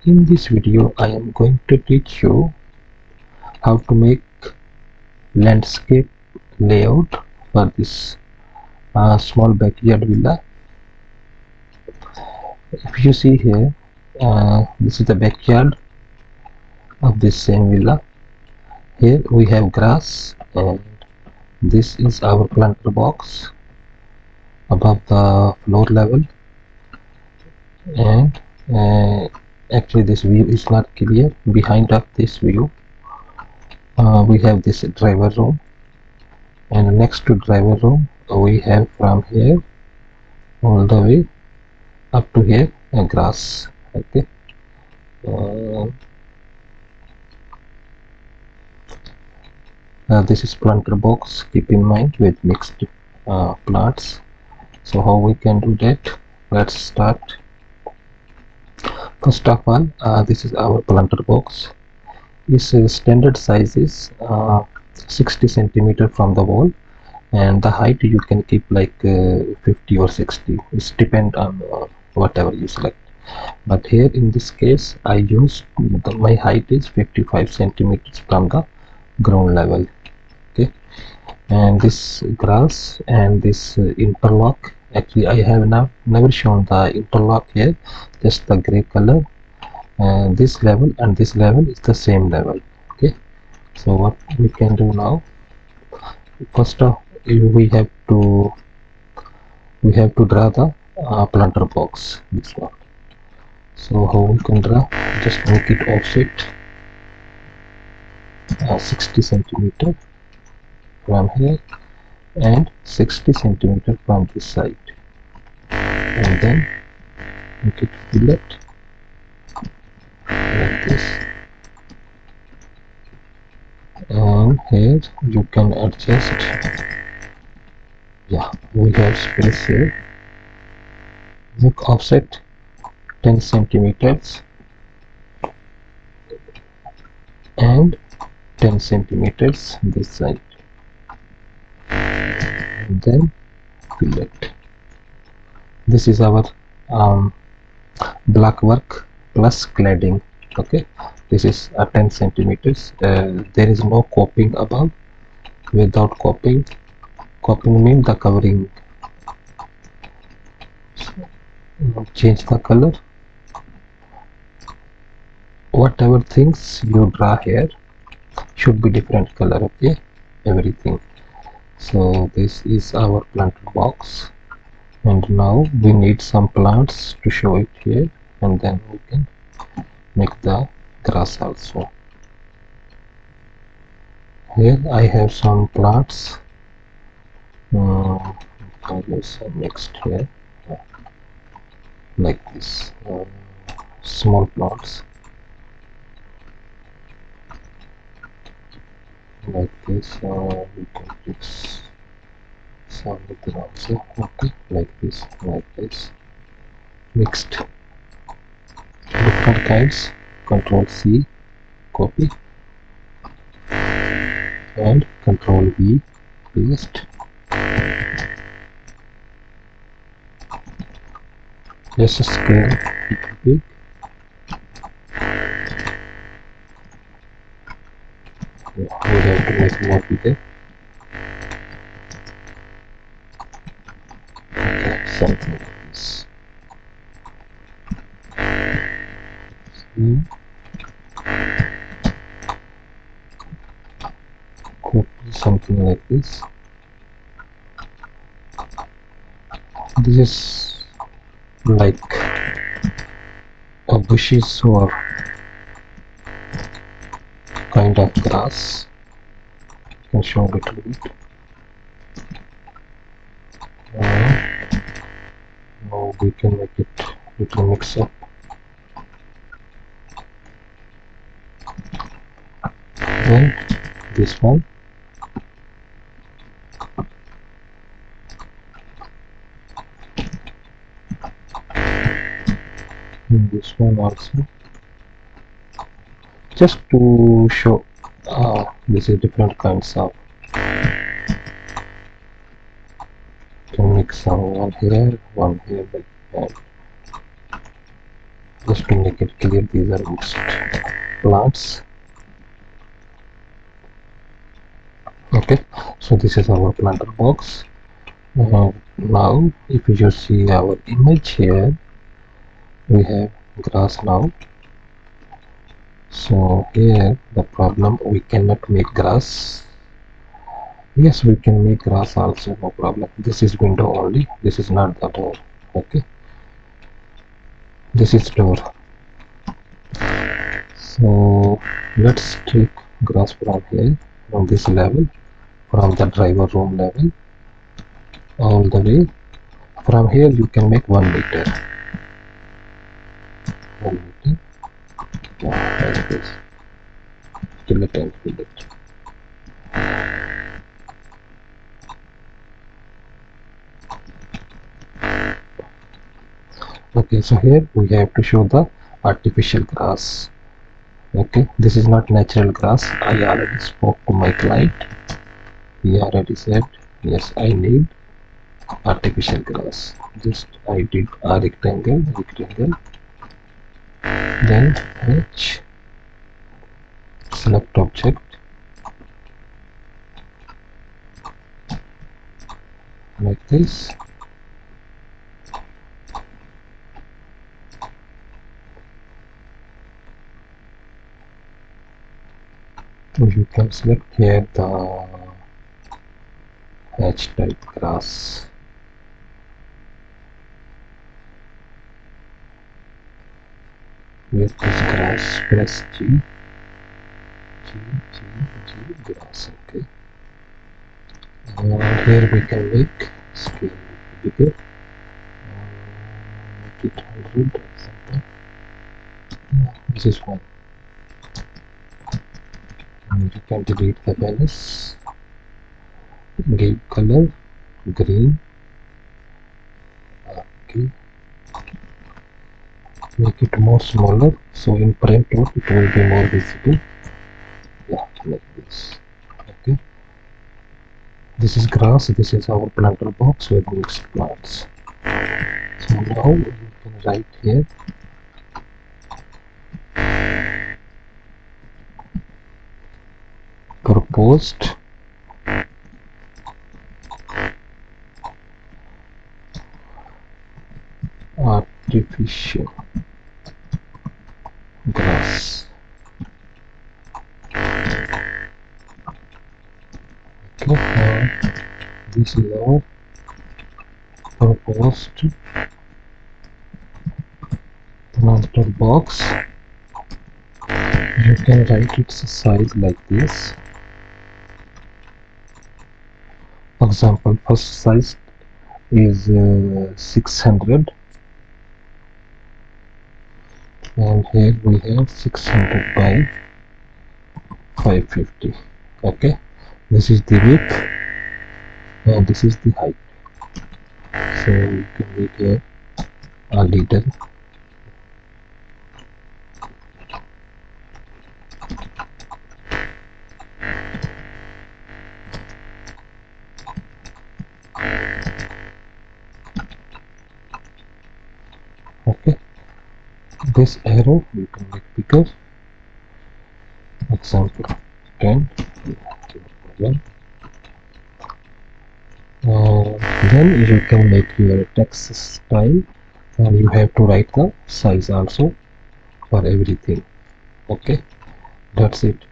In this video, I am going to teach you how to make landscape layout for this small backyard villa. If you see here, this is the backyard of this same villa. Here we have grass, and this is our planter box above the floor level. And actually, this view is not clear. Behind of this view, we have this driver room, and next to driver room we have from here all the way up to here a grass. Okay, this is planter box, keep in mind, with mixed plants. So how we can do that? Let's start. First of all, this is our planter box. Its standard size is 60 centimeter from the wall, and the height you can keep like 50 or 60. It's depend on whatever you select. But here in this case I used my height is 55 centimeters from the ground level. Okay, and this grass and this interlock, actually I have never shown the interlock here, just the gray color, and this level and this level is the same level. Okay, so what we can do now, first of we have to draw the planter box, this one. So how we can draw? Just make it offset 60 centimeter from here and 60 centimeter from this side, and then make it fillet like this. And here you can adjust. Yeah, we have space here. Make offset 10 centimeters and 10 centimeters this side, and then fillet. This is our block work plus cladding. Okay, this is 10 centimeters. There is no coping above. Without coping means the covering. Change the color. Whatever things you draw here should be different color. Okay, everything. So this is our planter box, and now we need some plants to show it here, and then we can make the grass also. Here I have some plants. I use mixed here like this, small plants like this. We can fix some with also. Okay, like this, mixed different kinds. Control C, copy, and Control V, paste. Just scale it big. Yeah, we have to make more bigger. Okay, something like this. Copy something like this. This is like a bushes or kind of grass. You can show a little bit. Now we can make it little mix up. Then this one. And this one also. Just to show this is different kinds of. Can mix some one here like that. just to make it clear, these are mixed plants. Okay, so this is our planter box. Now if you just see our image here, we have grass now. So here the problem, we cannot make grass. Yes, we can make grass also, no problem. This is window only, this is not the door. Okay, this is door. So let's take grass from here, from this level, from the driver room level, all the way. From here you can make 1 meter. 1 meter. Yeah, like this. Till it and fill it. Okay, so here we have to show the artificial grass. Okay, this is not natural grass. I already spoke to my client. He already said yes, I need artificial grass. Just I did a rectangle, then H, select object like this. You can select here the H type grass. With this grass, press G, grass. Okay, and here we can make scale bigger, make it 100 or something. Yeah, this is fine. And you can delete the balance, give color green. Okay, make it more smaller, so in print out it will be more visible. Yeah, like this. Okay, this is grass, this is our planter box with mixed plants. So now you can write here proposed artificial grass. Okay, this is our proposed planter box. You can write its size like this. For example, first size is 600, and here we have 600 by 550. Okay, this is the width and this is the height. So you can make here a little. Okay, this arrow you can make bigger. Example 10. And then you can make your text style, and you have to write the size also for everything. Okay, that's it.